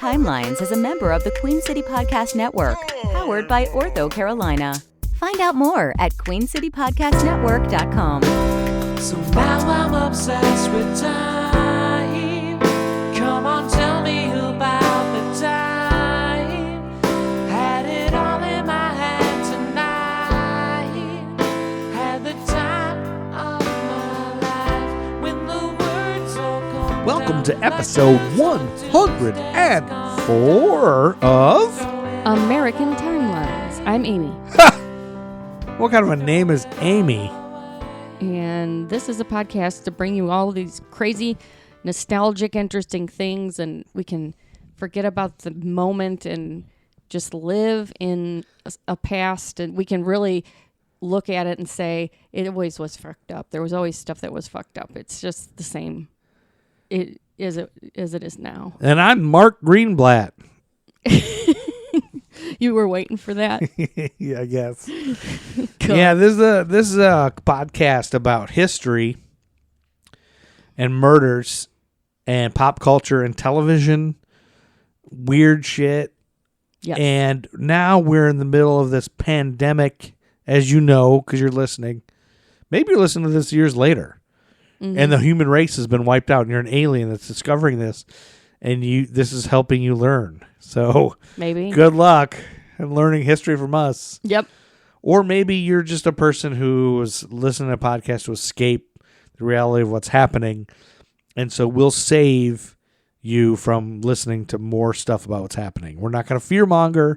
Timelines is a member of the Queen City Podcast Network, powered by Ortho Carolina. Find out more at queencitypodcastnetwork.com. So now I'm obsessed with time. Come on, tell me about the time. Had it all in my hand tonight. Had the time of my life when the words all come. Welcome to episode 104 of American Timelines. I'm Amy. What kind of a name is Amy? And this is a podcast to bring you all these crazy, nostalgic, interesting things, and we can forget about the moment and just live in a past, and we can really look at it and say, it always was fucked up. There was always stuff that was fucked up. It's just the same as it is now. And I'm Mark Greenblatt. You were waiting for that? Yeah, I guess. Cool. Yeah, this is a podcast about history and murders and pop culture and television, weird shit. Yes. And now we're in the middle of this pandemic, as you know, because you're listening. Maybe you're listening to this years later. Mm-hmm. And the human race has been wiped out, and you're an alien that's discovering this, and this is helping you learn. So Maybe. good luck in learning history from us. Yep. Or maybe you're just a person who was listening to a podcast to escape the reality of what's happening, and so we'll save you from listening to more stuff about what's happening. We're not going to fearmonger,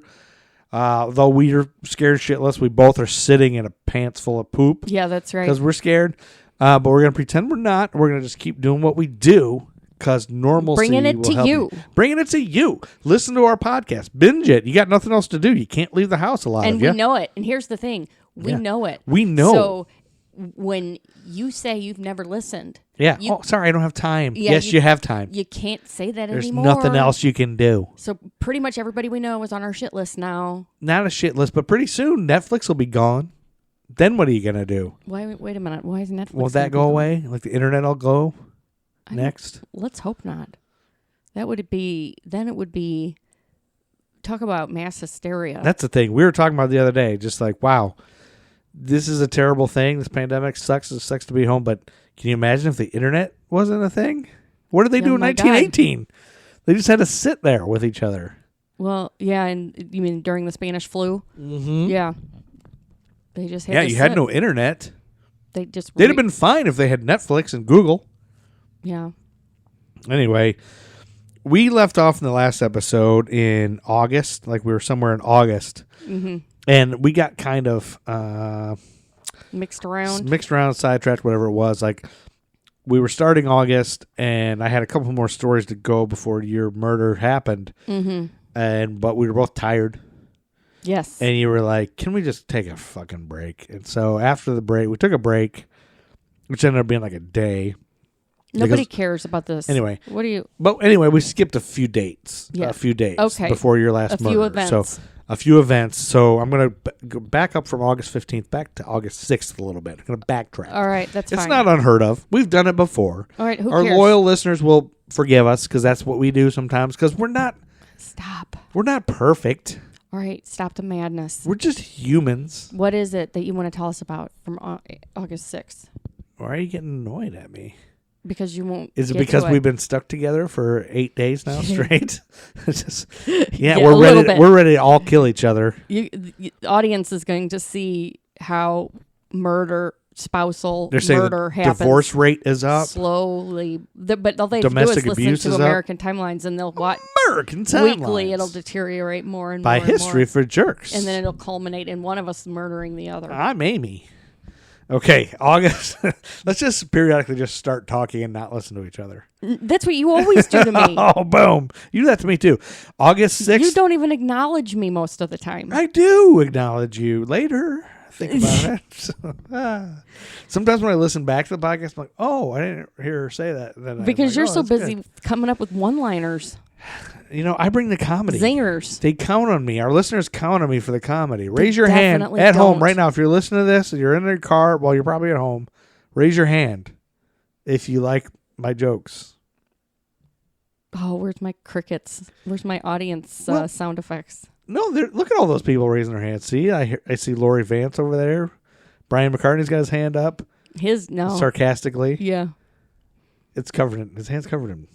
though we are scared shitless. We both are sitting in a pants full of poop. Yeah, that's right. Because we're scared. But we're going to pretend we're not. We're going to just keep doing what we do because normalcy Bringing it will to help you. Bringing it to you. Listen to our podcast. Binge it. You got nothing else to do. You can't leave the house a lot And of we you. know it. And here's the thing. We Yeah. know it. We know. So when you say you've never listened, Yeah. you- Oh, sorry, I don't have time. Yeah, yes, you have time. you can't say that There's anymore. nothing else you can do. So pretty much everybody we know is on our shit list now. Not a shit list, but pretty soon Netflix will be gone. Then what are you going to do? Wait a minute. Why is Netflix? Will that go away? Like the internet will go next? Let's hope not. Then it would be talk about mass hysteria. That's the thing. We were talking about the other day, just like, wow, this is a terrible thing. This pandemic sucks. It sucks to be home. But can you imagine if the internet wasn't a thing? What did they do in my 1918? They just had to sit there with each other. Well, yeah, and you mean during the Spanish flu? Mm-hmm. Yeah. They just had Yeah, to you had sit. no internet. They just They'd have been fine if they had Netflix and Google. Yeah. Anyway, we left off in the last episode in August, like we were somewhere in August. Mm-hmm. And we got kind of Mixed around. sidetracked, whatever it was. Like we were starting August, and I had a couple more stories to go before your murder happened. Mm-hmm. But we were both tired, Yes. and you were like, "Can we just take a fucking break?" And so after the break, we took a break, which ended up being like a day. Nobody because- cares about this. Anyway. What do you? But anyway, we skipped a few dates. Yeah. A few days. Okay. Before your last A murder. few events. So a few events. So I'm going to go back up from August 15th back to August 6th a little bit. I'm going to backtrack. All right, that's It's fine. not unheard of. We've done it before. All right, who Our cares? loyal listeners will forgive us because that's what we do sometimes because we're not Stop. perfect. All right, stop the madness. We're just humans. What is it that you want to tell us about from August 6th? Why are you getting annoyed at me? Because you won't. Is it get because to we've been stuck together for 8 days now straight? It's just, Yeah, we're a ready. little bit. We're ready to all kill each other. The audience is going to see how spousal They're saying murder the happens divorce rate is up. slowly. But all they have to do Domestic is abuse listen is to up. American Timelines, and they'll watch American Timelines. weekly. It'll deteriorate more and by more and history more. for jerks. And then it'll culminate in one of us murdering the other. I'm Amy. Okay, August. Let's just periodically just start talking and not listen to each other. That's what you always do to me. Oh, boom! You do that to me too. August 6th. You don't even acknowledge me most of the time. I do acknowledge you later. Think about it. Sometimes when I listen back to the podcast, I'm like, "Oh, I didn't hear her say that." Then I'm Because like, you're "Oh, so that's busy good." coming up with one-liners. You know, I bring the comedy. Zingers. They count on me. Our listeners count on me for the comedy. Raise your hand definitely at home don't. right now. If you're listening to this and you're in your car, well, you're probably at home. Raise your hand if you like my jokes. Oh, where's my crickets? Where's my audience Well- sound effects? No, look at all those people raising their hands. See, I see Lori Vance over there. Brian McCartney's got his hand up No. sarcastically. Yeah. It's covered in his hand's covered in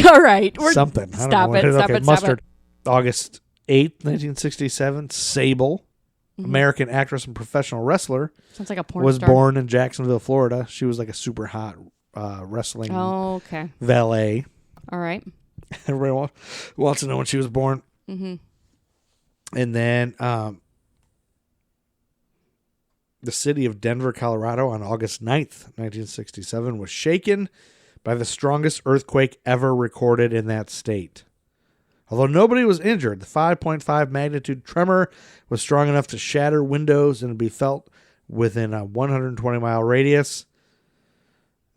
All right. something. I don't Stop know it. what Stop okay, it. Stop mustard. it. August 8th, 1967. Sable, American actress and professional wrestler, Sounds like a porn was star. born in Jacksonville, Florida. She was like a super hot wrestling Oh, okay. valet. All right. Everybody wants to know when she was born. Mm-hmm. And then the city of Denver, Colorado on August 9th, 1967 was shaken by the strongest earthquake ever recorded in that state. Although nobody was injured, the 5.5 magnitude tremor was strong enough to shatter windows and be felt within a 120-mile radius.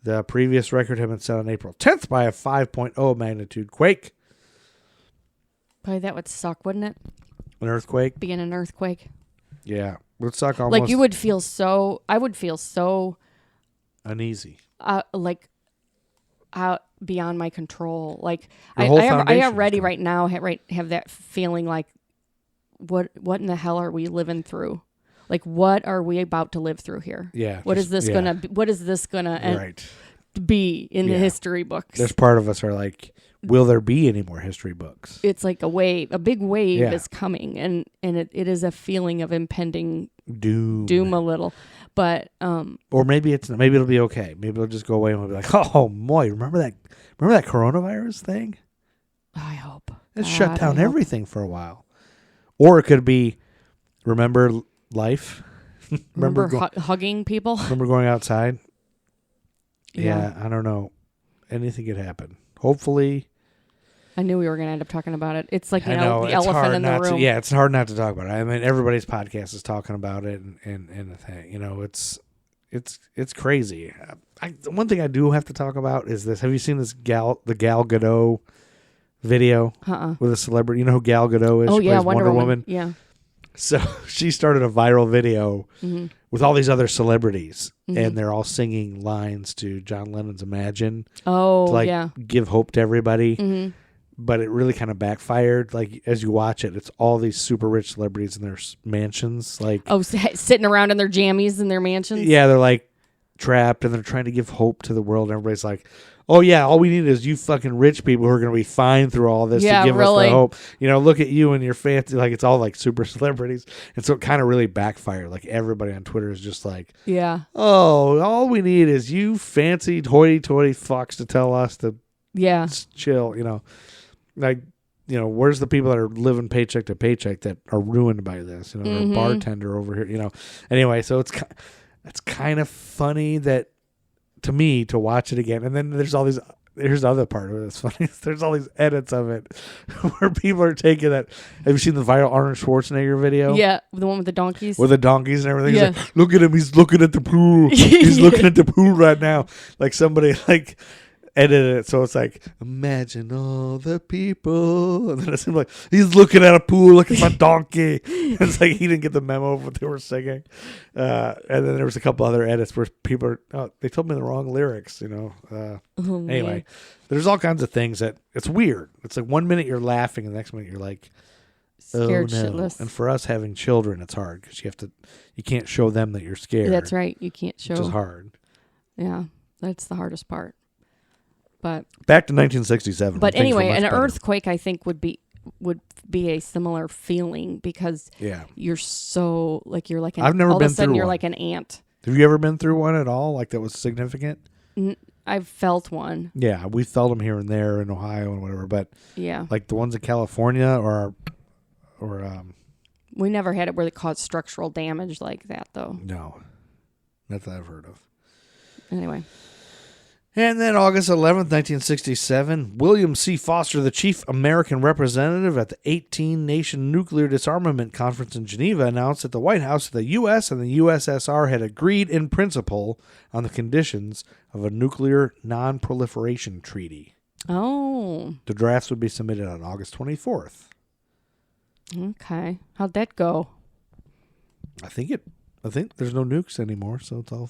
The previous record had been set on April 10th by a 5.0 magnitude quake. Boy, that would suck, wouldn't it? An earthquake? Being an earthquake. Yeah. It would suck almost Like you would feel so. I would feel so. uneasy. Like out beyond my control. Like Your whole I foundation is already gone. right now have that feeling like what in the hell are we living through? Like what are we about to live through here? Yeah. What is this yeah. gonna be, what is this gonna Right. be in the Yeah. history books? There's part of us are like, will there be any more history books? It's like a big wave Yeah. is coming, and it is a feeling of impending Doom. a little, but Or maybe it's maybe it'll be okay. Maybe it'll just go away and we'll be like, oh boy, remember that coronavirus thing? I hope It God, shut I down hope. everything for a while. Or it could be, remember life? Remember go- hugging people? remember going outside? Yeah, I don't know. Anything could happen. Hopefully. I knew we were gonna end up talking about it. It's like I know the it's elephant hard in the not room. to. Yeah, it's hard not to talk about it. I mean, everybody's podcast is talking about it, and the thing. You know, it's crazy. The one thing I do have to talk about is this. Have you seen the Gal Gadot video with a celebrity? You know who Gal Gadot is? Oh She yeah, plays Wonder Woman. Yeah. So she started a viral video Mm-hmm. with all these other celebrities, and they're all singing lines to John Lennon's "Imagine" Oh to like yeah. give hope to everybody. Mm-hmm. But it really kind of backfired. Like as you watch it, it's all these super rich celebrities in their mansions. Like Oh, sitting around in their jammies in their mansions. yeah, they're like trapped and they're trying to give hope to the world. And everybody's like, oh yeah, all we need is you fucking rich people who are going to be fine through all this Yeah, to give us really. the hope. You know, look at you and your fancy. Like it's all like super celebrities, and so it kind of really backfired. Like everybody on Twitter is just like, Yeah. oh, all we need is you fancy hoity-toity fucks to tell us to Yeah. chill. You know, like. You know, where's the people that are living paycheck to paycheck that are ruined by this? You know, Mm-hmm. a bartender over here. You know, anyway, so it's kind of funny that to me to watch it again, and then there's all these. Here's the other part of it that's funny. There's all these edits of it where people are taking that. Have you seen the viral Arnold Schwarzenegger video? Yeah. The one with the donkeys. With the donkeys and everything. Yeah. He's like, look at him. He's looking at the pool. He's looking at the pool right now. Like somebody like edited it so it's like, imagine all the people. And then it's like, he's looking at a pool, looking at my donkey. It's like he didn't get the memo of what they were singing. And then there was a couple other edits where people are, they told me the wrong lyrics, you know. Oh, man. Anyway, there's all kinds of things that, it's weird. It's like 1 minute you're laughing and the next minute you're like, Scared oh, no. shitless. And for us having children, it's hard because you can't show them that you're scared. That's right. You can't show. Which is hard. Yeah. That's the hardest part. But Back to 1967. but when things were anyway, much an better. earthquake I think would be a similar feeling because Yeah. you're so like you're like an, I've never all been of a sudden through you're one. like an ant. Have you ever been through one at all? Like that was significant? I've felt one. Yeah, we felt them here and there in Ohio and whatever, but Yeah. like the ones in California or We never had it where they caused structural damage like that though. no, not that I've heard of. Anyway. And then August 11th, 1967, William C. Foster, the chief American representative at the 18-nation nuclear disarmament conference in Geneva, announced at the White House that the U.S. and the USSR had agreed in principle on the conditions of a nuclear non-proliferation treaty. Oh. The drafts would be submitted on August 24th. Okay. How'd that go? I think there's no nukes anymore, so it's all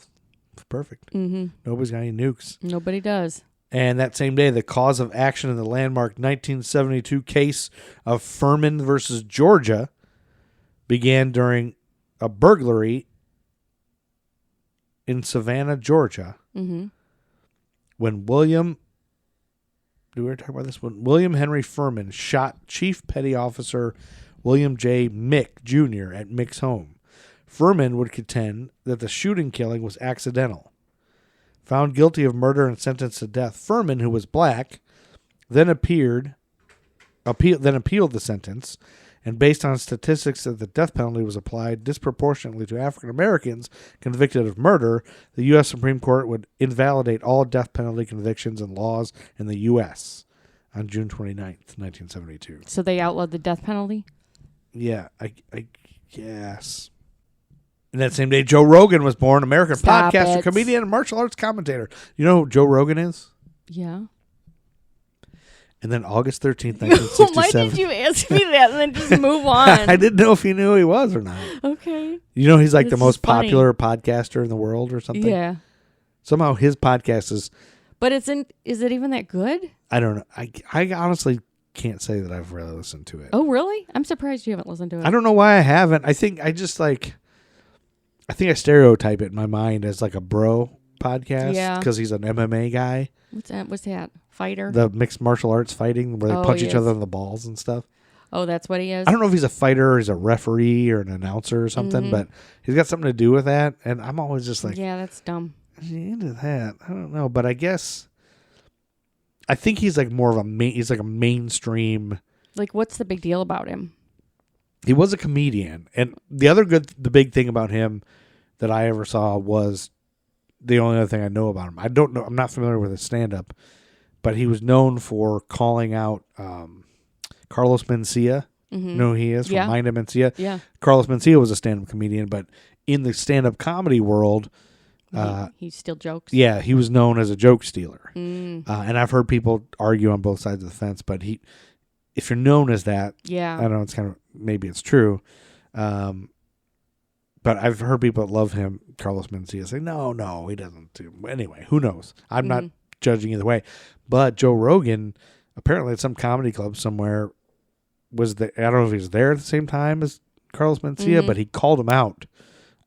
perfect. Mm-hmm. Nobody's got any nukes. Nobody does. And that same day, the cause of action in the landmark 1972 case of Furman versus Georgia began during a burglary in Savannah, Georgia, when William Henry Furman shot Chief Petty Officer William J. Mick Jr. at Mick's home. Furman would contend that the shooting killing was accidental. Found guilty of murder and sentenced to death, Furman, who was black, then appealed the sentence, and based on statistics that the death penalty was applied disproportionately to African Americans convicted of murder, the U.S. Supreme Court would invalidate all death penalty convictions and laws in the U.S. on June 29th, 1972. So they outlawed the death penalty? Yeah, I guess. And that same day, Joe Rogan was born, American Stop podcaster, it. comedian, and martial arts commentator. You know who Joe Rogan is? Yeah. And then August 13th, 1967. Why did you ask me that and then just move on? I didn't know if you knew who he was or not. Okay. You know he's like This the is most funny. popular podcaster in the world or something? Yeah. Somehow his podcast is, But is it even that good? I don't know. I honestly can't say that I've really listened to it. Oh, really? I'm surprised you haven't listened to it. I don't know why I haven't. I think I stereotype it in my mind as like a bro podcast Yeah. because he's an MMA guy. What's that? Fighter? The mixed martial arts fighting where they Oh, punch each yes. other in the balls and stuff. Oh, that's what he is? I don't know if he's a fighter or he's a referee or an announcer or something, but he's got something to do with that. And I'm always just like, Yeah, that's dumb. is he into that? I don't know. But I think he's like more of he's like a mainstream. Like, what's the big deal about him? He was a comedian. And the big thing about him that I ever saw was the only other thing I know about him. I don't know. I'm not familiar with his stand-up. But he was known for calling out Carlos Mencia. You know who he is? From Yeah. Mind of Mencia. Yeah. Carlos Mencia was a stand-up comedian, but in the stand-up comedy world, He still jokes. yeah, he was known as a joke stealer. Mm. And I've heard people argue on both sides of the fence, but if you're known as that, Yeah. I don't know, it's kind of, maybe it's true. But I've heard people that love him, Carlos Mencia, say, no, he doesn't do. Anyway, who knows? I'm not judging either way. But Joe Rogan, apparently at some comedy club somewhere, was there. I don't know if he was there at the same time as Carlos Mencia, but he called him out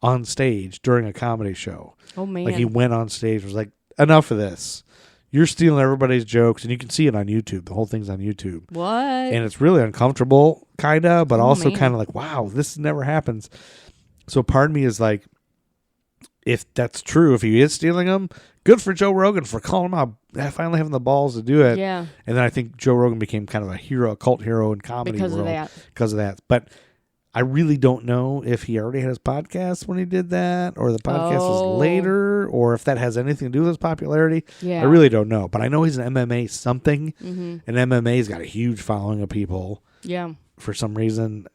on stage during a comedy show. Oh, man. Like he went on stage, was like, enough of this. You're stealing everybody's jokes, and you can see it on YouTube. The whole thing's on YouTube. What? And it's really uncomfortable, kind of, but also man. kind of like, wow, this never happens. So part of me is like, if that's true, if he is stealing them, good for Joe Rogan for calling him out, finally having the balls to do it. Yeah. And then I think Joe Rogan became kind of a hero, a cult hero in comedy Because of world that. Because of that. But I really don't know if he already had his podcast when he did that, or the podcast was later, or if that has anything to do with his popularity. Yeah. I really don't know. But I know he's an MMA something, Mm-hmm. and MMA's got a huge following of people Yeah. for some reason.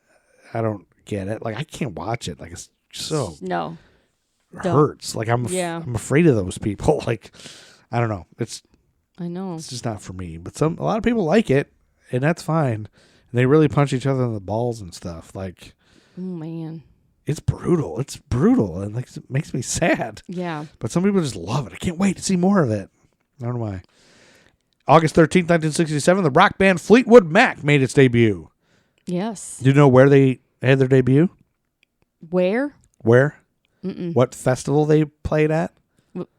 I don't get it. Like, I can't watch it. Like, it's so No. hurts. Like, I'm afraid of those people. Like, I don't know. I know. It's just not for me. But a lot of people like it, and that's fine. And they really punch each other in the balls and stuff. Like, Oh, man. it's brutal. It's brutal, and like it makes me sad. Yeah. But some people just love it. I can't wait to see more of it. I don't know why. August 13th, 1967, the rock band Fleetwood Mac made its debut. Yes. Do you know where they had their debut? Where? Where? What festival they played at?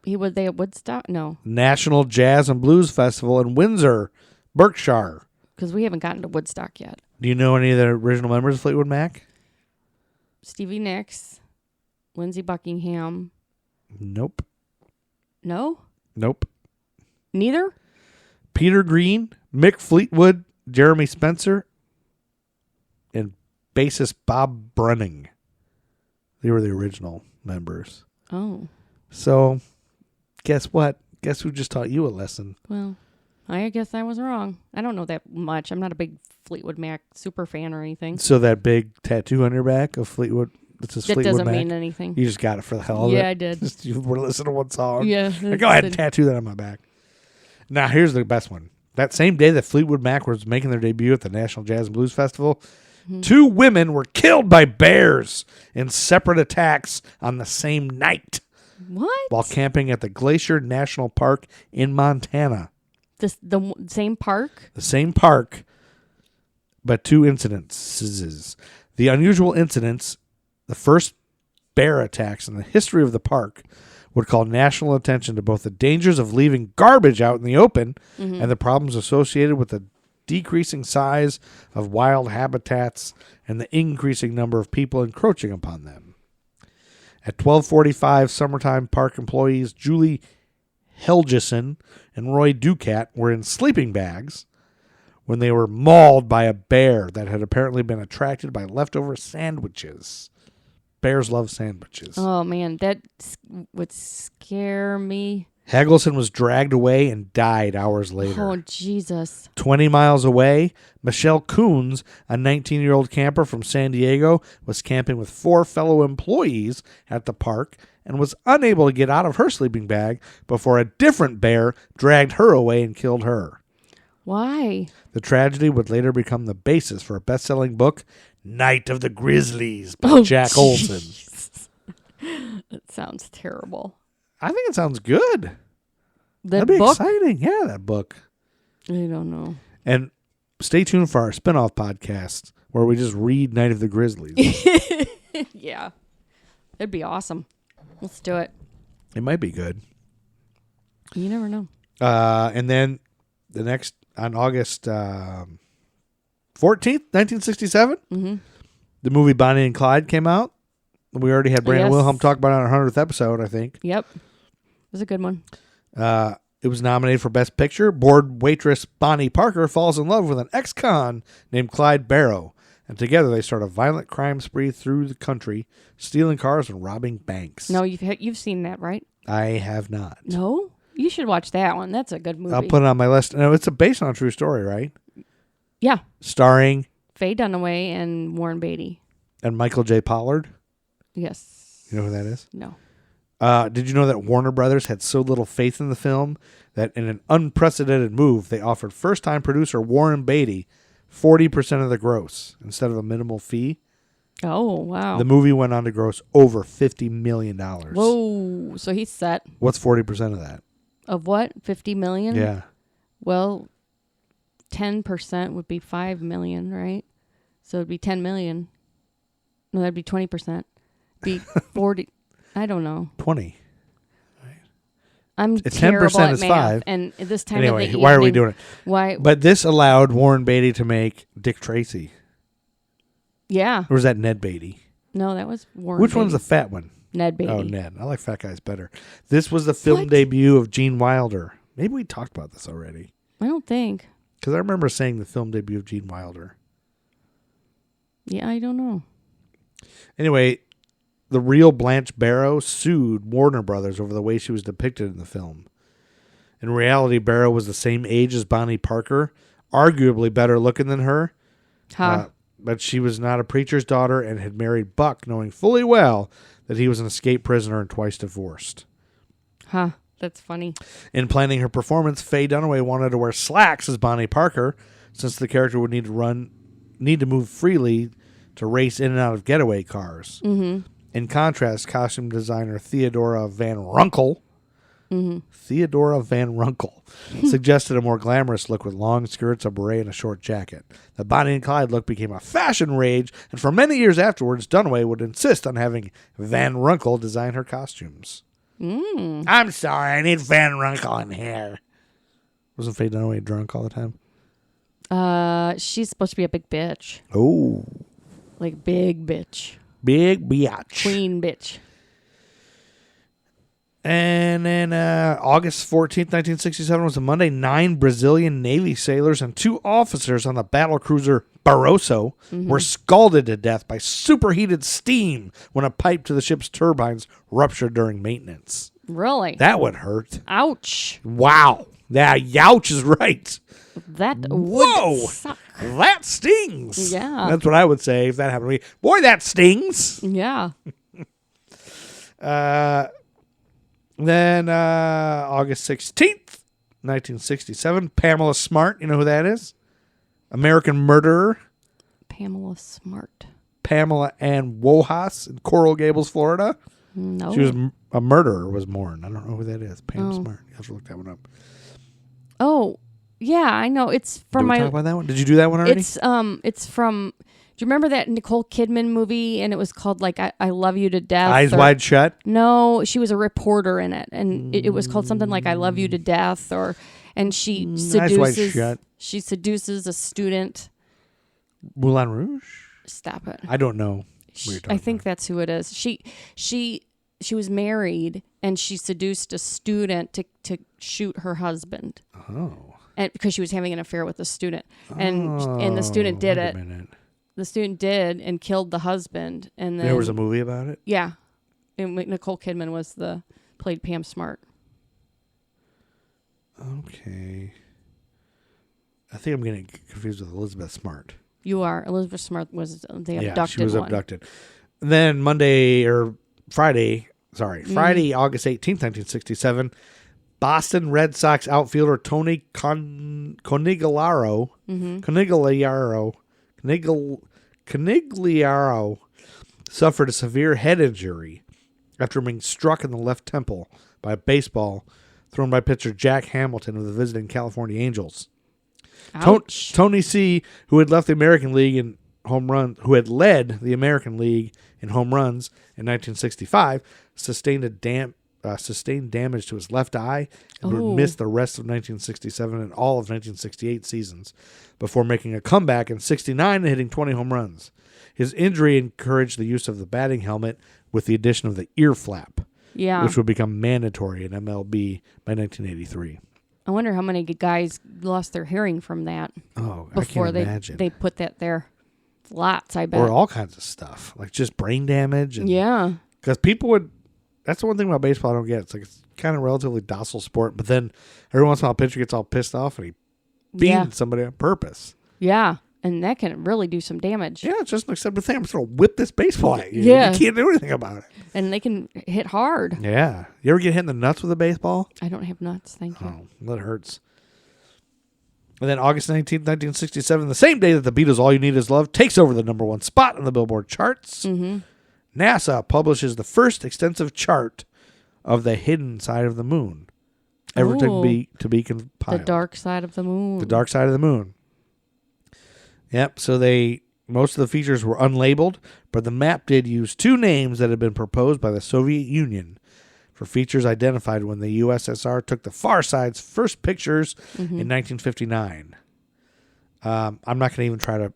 Were they at Woodstock? No. National Jazz and Blues Festival in Windsor, Berkshire. Because we haven't gotten to Woodstock yet. Do you know any of the original members of Fleetwood Mac? Stevie Nicks, Lindsey Buckingham. Nope. No? Nope. Neither? Peter Green, Mick Fleetwood, Jeremy Spencer, and bassist Bob Brunning. They were the original members. Oh. So, guess what? Guess who just taught you a lesson? Well, I guess I was wrong. I don't know that much. I'm not a big Fleetwood Mac super fan or anything. So that big tattoo on your back of Fleetwood, that says That Fleetwood doesn't Mac, mean anything. you just got it for the hell of it. Yeah, I did. Just, you were listening to one song. Yeah. Like, go ahead and tattoo that on my back. Now, here's the best one. That same day that Fleetwood Mac was making their debut at the National Jazz and Blues Festival, 2 women were killed by bears in separate attacks on the same night What? while camping at the Glacier National Park in Montana. Same park? The same park, but two incidences. The unusual incidents, the first bear attacks in the history of the park, would call national attention to both the dangers of leaving garbage out in the open and the problems associated with the decreasing size of wild habitats and the increasing number of people encroaching upon them. At 12:45, summertime park employees Julie Helgeson and Roy Ducat were in sleeping bags when they were mauled by a bear that had apparently been attracted by leftover sandwiches. Bears love sandwiches. Oh, man. That would scare me. Hagelson was dragged away and died hours later. Oh, Jesus. 20 miles away, Michelle Coons, a 19-year-old camper from San Diego, was camping with 4 fellow employees at the park and was unable to get out of her sleeping bag before a different bear dragged her away and killed her. Why? The tragedy would later become the basis for a best-selling book, Night of the Grizzlies by Jack Olson. That sounds terrible. I think it sounds good. That That'd be book? exciting. Yeah, that book. I don't know. And stay tuned for our spinoff podcast where we just read Night of the Grizzlies. Yeah. It'd be awesome. Let's do it. It might be good. You never know. And then the next, on August 14th, 1967, the movie Bonnie and Clyde came out. We already had Brandon Yes. Wilhelm talk about it on our 100th episode, I think. Yep. It was a good one. It was nominated for Best Picture. Bored waitress Bonnie Parker falls in love with an ex-con named Clyde Barrow, and together they start a violent crime spree through the country, stealing cars and robbing banks. No, you've seen that, right? I have not. No? You should watch that one. That's a good movie. I'll put it on my list. No, it's based on a true story, right? Yeah. Starring Faye Dunaway and Warren Beatty. and Michael J. Pollard. Yes. You know who that is? No. Did you know that Warner Brothers had so little faith in the film that in an unprecedented move, they offered first-time producer Warren Beatty 40% of the gross instead of a minimal fee? Oh, wow. The movie went on to gross over $50 million. Whoa. So he's set. What's 40% of that? Of what? 50 million? Yeah. Well, 10% would be 5 million, right? So it'd be 10 million. No, that'd be 20%. Be 40. I don't know. 20. I'm It's terrible 10% at is math. 5. And this time Anyway, of the why are we evening- doing it? Why? But this allowed Warren Beatty to make Dick Tracy. Yeah. Or was that Ned Beatty? No, that was Warren Which one's the Beatty. fat one? Ned Beatty. Oh, Ned. I like fat guys better. This was the film What? debut of Gene Wilder. Maybe we talked about this already. I don't think. Because I remember saying the film debut of Gene Wilder. Yeah, I don't know. Anyway, the real Blanche Barrow sued Warner Brothers over the way she was depicted in the film. In reality, Barrow was the same age as Bonnie Parker, arguably better looking than her. But she was not a preacher's daughter and had married Buck, knowing fully well that he was an escaped prisoner and twice divorced. That's funny. In planning her performance, Faye Dunaway wanted to wear slacks as Bonnie Parker, since the character would need to move freely to race in and out of getaway cars. Mm-hmm. In contrast, costume designer Theodora Van Runkle suggested a more glamorous look with long skirts, a beret, and a short jacket. The Bonnie and Clyde look became a fashion rage, and for many years afterwards, Dunaway would insist on having Van Runkle design her costumes. I'm sorry, I need Van Runkle in here. Wasn't Faye Dunaway drunk all the time? She's supposed to be a big bitch. Oh, Like big bitch. big biatch. Queen bitch. And then August 14th, 1967 was a Monday. 9 Brazilian Navy sailors and 2 officers on the battlecruiser Barroso were scalded to death by superheated steam when a pipe to the ship's turbines ruptured during maintenance. Really? That would hurt. Ouch. Wow. Yeah, youch is right. That Whoa. would suck. That stings. Yeah. That's what I would say if that happened to me. Boy, that stings. Yeah. Then August 16th, 1967, Pamela Smart. You know who that is? American murderer. Pamela Smart. Pamela Ann Wojas in Coral Gables, Florida. No. She was a murderer, was mourned. I don't know who that is. Pam Smart. You have to look that one up. Oh, Yeah, I know. It's from Did we my. talk about that one? Did you do that one already? It's from. Do you remember that Nicole Kidman movie? And it was called like I Love You to Death. Eyes Wide Shut. No, she was a reporter in it, and it was called something like I Love You to Death, and she Eyes Wide seduces. Shut. She seduces a student. Moulin Rouge. Stop it. I don't know. What you're I talking think about. that's who it is. She was married, and she seduced a student to shoot her husband. Oh. And because she was having an affair with the student, and the student did wait a it. minute. The student did and killed the husband, and then There was a movie about it. yeah, and Nicole Kidman played Pam Smart. Okay. I think I'm getting confused with Elizabeth Smart. You are. Elizabeth Smart was the abducted Yeah, she was one. abducted. Then Friday, August 18th, 1967, Boston Red Sox outfielder Tony Conigliaro, Conigliaro suffered a severe head injury after being struck in the left temple by a baseball thrown by pitcher Jack Hamilton of the visiting California Angels. Ouch. Tony C., who had left the American League in home run, who had led the American League in home runs in 1965, sustained damage to his left eye and would miss the rest of 1967 and all of 1968 seasons before making a comeback in 69 and hitting 20 home runs. His injury encouraged the use of the batting helmet with the addition of the ear flap, which would become mandatory in MLB by 1983. I wonder how many guys lost their hearing from that. Oh, before I can't imagine. they put that there. Lots, I bet. Or all kinds of stuff, like just brain damage. And, yeah. Because people would. That's the one thing about baseball I don't get. It's like it's kind of relatively docile sport, but then every once in a while a pitcher gets all pissed off and he beans somebody on purpose. Yeah. And that can really do some damage. Yeah, it's just an acceptable thing. I'm just going to whip this baseball at you. Yeah. You can't do anything about it. And they can hit hard. Yeah. You ever get hit in the nuts with a baseball? I don't have nuts, thank you. Oh, that hurts. And then August 19th, 1967, the same day that the Beatles' All You Need Is Love takes over the #1 spot on the Billboard charts, NASA publishes the first extensive chart of the hidden side of the moon ever to be compiled. The dark side of the moon. The dark side of the moon. Yep, so most of the features were unlabeled, but the map did use two names that had been proposed by the Soviet Union for features identified when the USSR took the far side's first pictures in 1959. I'm not going to even try to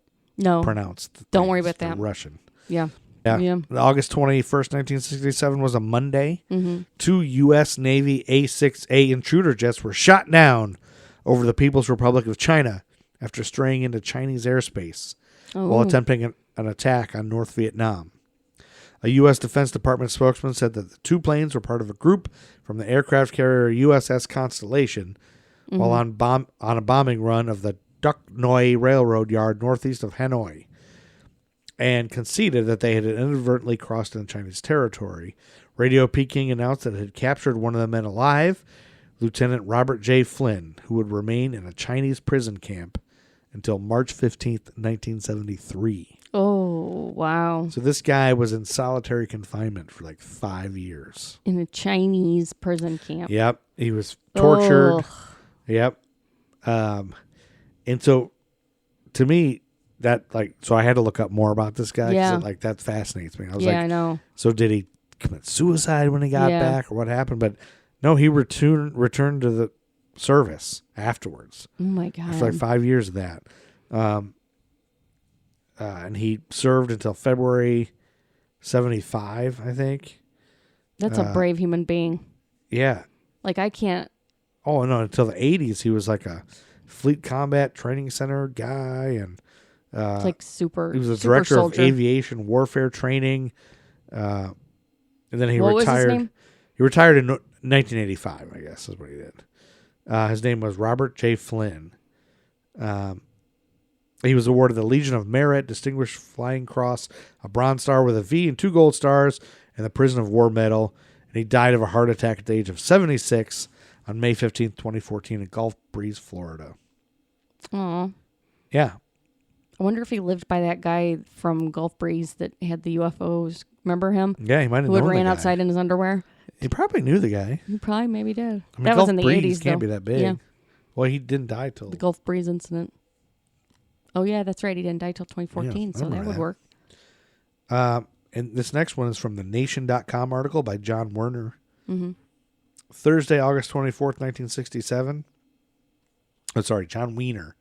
pronounce the Don't worry things. about that. They're Russian. Yeah. Yeah. August 21st, 1967 was a Monday. 2 U.S. Navy A-6A intruder jets were shot down over the People's Republic of China after straying into Chinese airspace while attempting an attack on North Vietnam. A U.S. Defense Department spokesman said that the two planes were part of a group from the aircraft carrier USS Constellation while on a bombing run of the Duc Noi Railroad Yard northeast of Hanoi, and conceded that they had inadvertently crossed into Chinese territory. Radio Peking announced that it had captured one of the men alive, Lieutenant Robert J. Flynn, who would remain in a Chinese prison camp until March 15th, 1973. Oh, wow. So this guy was in solitary confinement for like 5 years. In a Chinese prison camp. Yep. He was tortured. Ugh. Yep. And so to me, so I had to look up more about this guy because that fascinates me. I was I know. So did he commit suicide when he got back or what happened? But no, he returned to the service afterwards. Oh my God. After like 5 years of that. And he served until February 75, I think. That's a brave human being. Yeah. Like I can't. Oh, no, until the 80s, he was like a Fleet Combat Training Center guy. And It's like super. he was a super director soldier. of aviation warfare training. And then he What retired. was his name? He retired in 1985, I guess, is what he did. His name was Robert J. Flynn. He was awarded the Legion of Merit, Distinguished Flying Cross, a Bronze Star with a V and 2 Gold Stars, and the Prison of War Medal. And he died of a heart attack at the age of 76 on May 15th, 2014 in Gulf Breeze, Florida. Aw. Yeah. I wonder if he lived by that guy from Gulf Breeze that had the UFOs. Remember him? Yeah, he might have Who known ran the guy. outside in his underwear? He probably knew the guy. He probably maybe did. I mean, that Gulf was in the Breeze 80s, can't though. be that big. Yeah. Well, he didn't die till... The Gulf Breeze incident. Oh, yeah, that's right. He didn't die till 2014, Yeah, I so that remember would that. work. And this next one is from the Nation.com article by John Werner. Mm-hmm. Thursday, August 24th, 1967. Oh, sorry, John Wiener.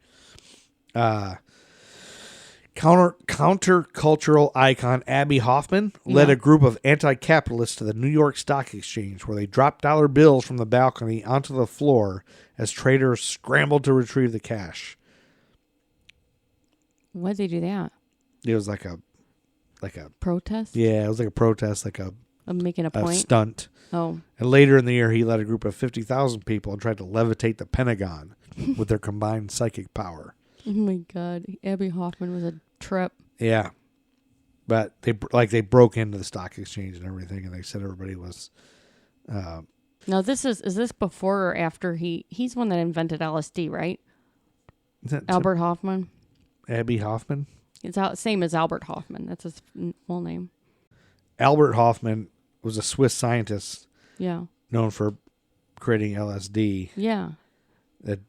Countercultural icon Abby Hoffman led a group of anti-capitalists to the New York Stock Exchange, where they dropped dollar bills from the balcony onto the floor as traders scrambled to retrieve the cash. Why'd they do that? It was like a Protest? it was like a protest, like a Of making a a point? stunt. Oh. And later in the year, he led a group of 50,000 people and tried to levitate the Pentagon with their combined psychic power. Oh, my God. Abby Hoffman was a trip. Yeah. But they broke into the stock exchange and everything, and they said everybody was... Now, is this before or after he's one that invented LSD, right? Albert Hoffman? Abby Hoffman? It's same as Albert Hoffman. That's his full name. Albert Hoffman was a Swiss scientist Yeah. known for creating LSD Yeah. that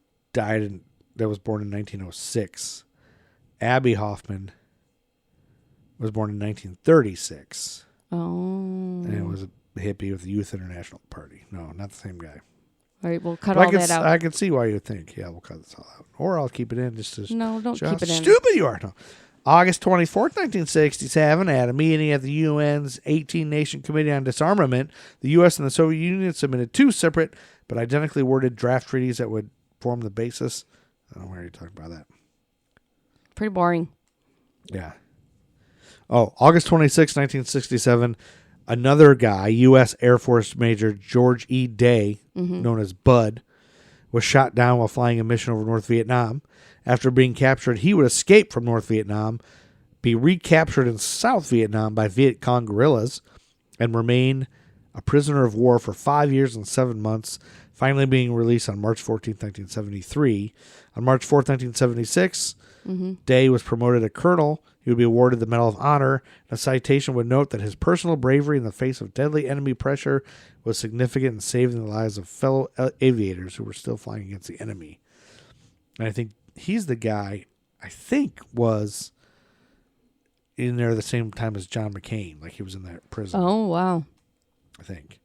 was born in 1906. Abby Hoffman was born in 1936. Oh. And it was a hippie with the Youth International Party. No, not the same guy. All right, we'll cut But all that out. I can see why you think, yeah, we'll cut this all out. Or I'll keep it in just to No, don't show keep how it in. stupid you are. No. August 24th, 1967, at a meeting at the UN's 18-Nation Committee on Disarmament, the U.S. and the Soviet Union submitted two separate but identically worded draft treaties that would form the basis. I don't know why you're talking about that. Pretty boring. Yeah. Oh, August 26, 1967, another guy, U.S. Air Force Major George E. Day, known as Bud, was shot down while flying a mission over North Vietnam. After being captured, he would escape from North Vietnam, be recaptured in South Vietnam by Viet Cong guerrillas, and remain a prisoner of war for 5 years and 7 months, finally being released on March 14, 1973. On March 4, 1976, Day was promoted to colonel. He would be awarded the Medal of Honor. A citation would note that his personal bravery in the face of deadly enemy pressure was significant in saving the lives of fellow aviators who were still flying against the enemy. And I think he's the guy, was in there the same time as John McCain. Like he was in that prison. Oh, wow. I think.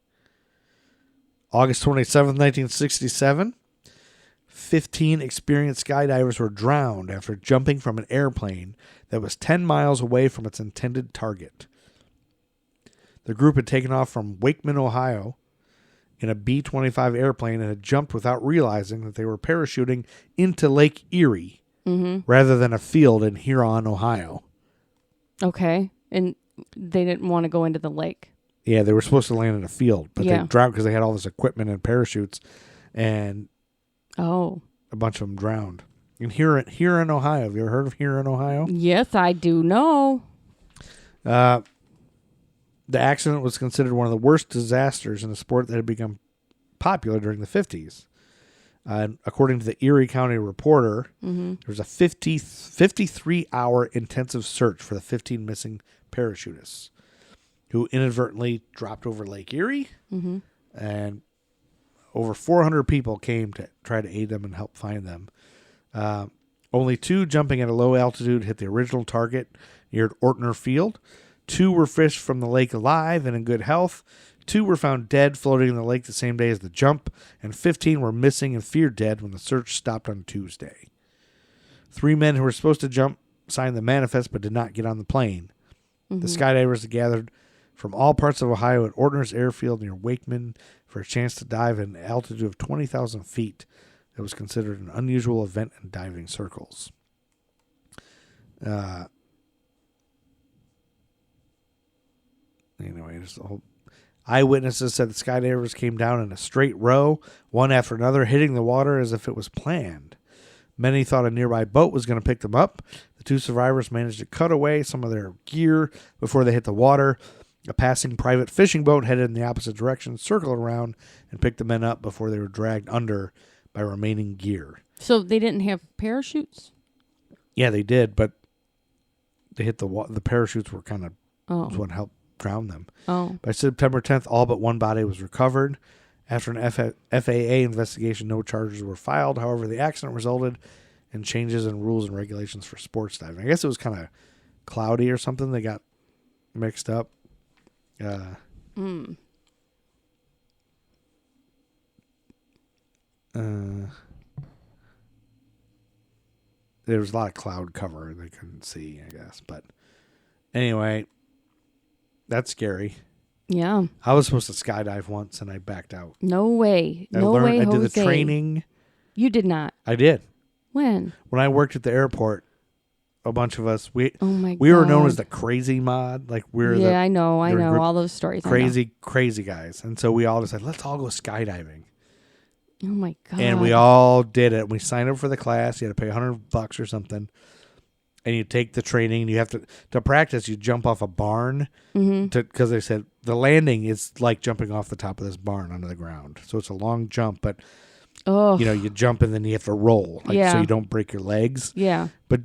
August 27th, 1967. 15 experienced skydivers were drowned after jumping from an airplane that was 10 miles away from its intended target. The group had taken off from Wakeman, Ohio, in a B-25 airplane and had jumped without realizing that they were parachuting into Lake Erie rather than a field in Huron, Ohio. Okay. And they didn't want to go into the lake. Yeah, they were supposed to land in a field, but Yeah. they drowned because they had all this equipment and parachutes, and Oh. a bunch of them drowned. In Huron, Ohio. Have you ever heard of Huron, Ohio? Yes, I do know. The accident was considered one of the worst disasters in a sport that had become popular during the 50s. According to the Erie County Reporter, there was a 53-hour intensive search for the 15 missing parachutists who inadvertently dropped over Lake Erie, and over 400 people came to try to aid them and help find them. Only 2 jumping at a low altitude hit the original target near Ortner Field. 2 were fished from the lake alive and in good health. 2 were found dead floating in the lake the same day as the jump, and 15 were missing and feared dead when the search stopped on Tuesday. 3 men who were supposed to jump signed the manifest but did not get on the plane. The skydivers had gathered from all parts of Ohio at Ortner's Airfield near Wakeman for a chance to dive at an altitude of 20,000 feet. That was considered an unusual event in diving circles. Anyway, just the whole... Eyewitnesses said the skydivers came down in a straight row, one after another, hitting the water as if it was planned. Many thought a nearby boat was going to pick them up. The 2 survivors managed to cut away some of their gear before they hit the water. A passing private fishing boat headed in the opposite direction circled around and picked the men up before they were dragged under by remaining gear. So they didn't have parachutes? Yeah, they did, but they hit the parachutes were was what helped drown them. Oh. By September 10th, all but one body was recovered, After an FAA investigation, no charges were filed. However, the accident resulted in changes in rules and regulations for sports diving. I guess it was kind of cloudy or something. They got mixed up. There was a lot of cloud cover they couldn't see, I guess. But anyway, that's scary. Yeah. I was supposed to skydive once and I backed out. No way. I No way, I did the Jose. training. You did not. I did. When? When I worked at the airport, a bunch of us, we Oh were known God. as the crazy mod. Like we're Yeah, I the know all those stories. I know. crazy guys. And so we all decided, let's all go skydiving. Oh my God. And we all did it. We signed up for the class. You had to pay $100 or something. And you take the training. And you have to practice. You jump off a barn because they said the landing is like jumping off the top of this barn onto the ground. So it's a long jump, but you jump and then you have to roll, so you don't break your legs. Yeah. But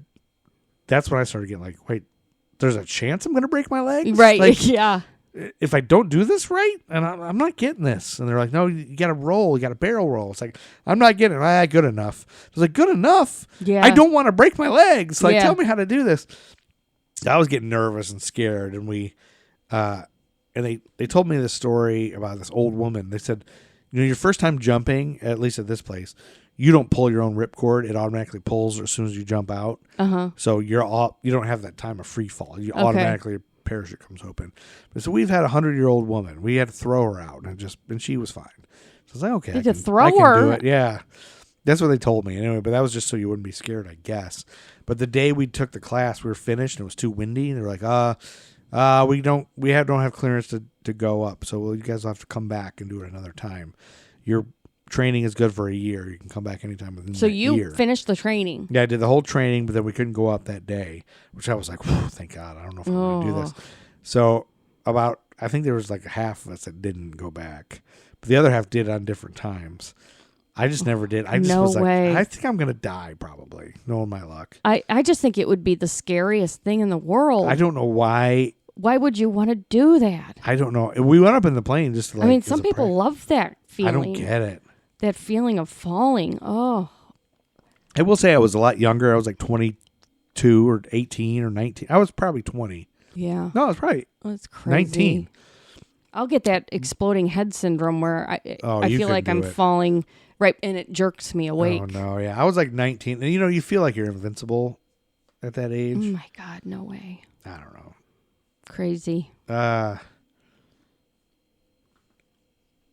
that's when I started getting like, wait, there's a chance I'm going to break my legs, Right. Like, Yeah. if I don't do this right, and I'm not getting this. And they're like, no, you got to roll. You got to barrel roll. It's like, I'm not getting it. Good enough. I was like, good enough? Yeah. I don't want to break my legs. Like, Yeah. tell me how to do this. I was getting nervous and scared. And they told me this story about this old woman. They said, your first time jumping, at least at this place, you don't pull your own ripcord. It automatically pulls as soon as you jump out. So you don't have that time of free fall. You automatically parachute comes open. But so we've had a 100-year-old woman. We had to throw her out, and she was fine. So I was like, okay, You I had can to throw do her? it. Yeah, that's what they told me anyway. But that was just so you wouldn't be scared, I guess. But the day we took the class, we were finished, and it was too windy. And they were like, we don't have clearance to go up, so you guys will have to come back and do it another time. Your training is good for a year. You can come back anytime within So that you year. finished the training. Yeah, I did the whole training, but then we couldn't go up that day, which I was like, thank God. I don't know if I'm going to do this. So I think there was like half of us that didn't go back, but the other half did on different times. I just never did. I just No was way. like, I think I'm going to die probably, knowing my luck. I just think it would be the scariest thing in the world. I don't know why. Why would you want to do that? I don't know. We went up in the plane just to like. I mean, as some a people love that feeling. I don't get it. That feeling of falling. Oh. I will say I was a lot younger. I was like 22 or 18 or 19. I was probably 20. Yeah. No, I was probably That's crazy. 19. I'll get that exploding head syndrome where I you feel could like do I'm it. falling right and it jerks me awake. Oh, no. Yeah. I was like 19. And, you feel like you're invincible at that age. Oh my God, no way. I don't know. Crazy.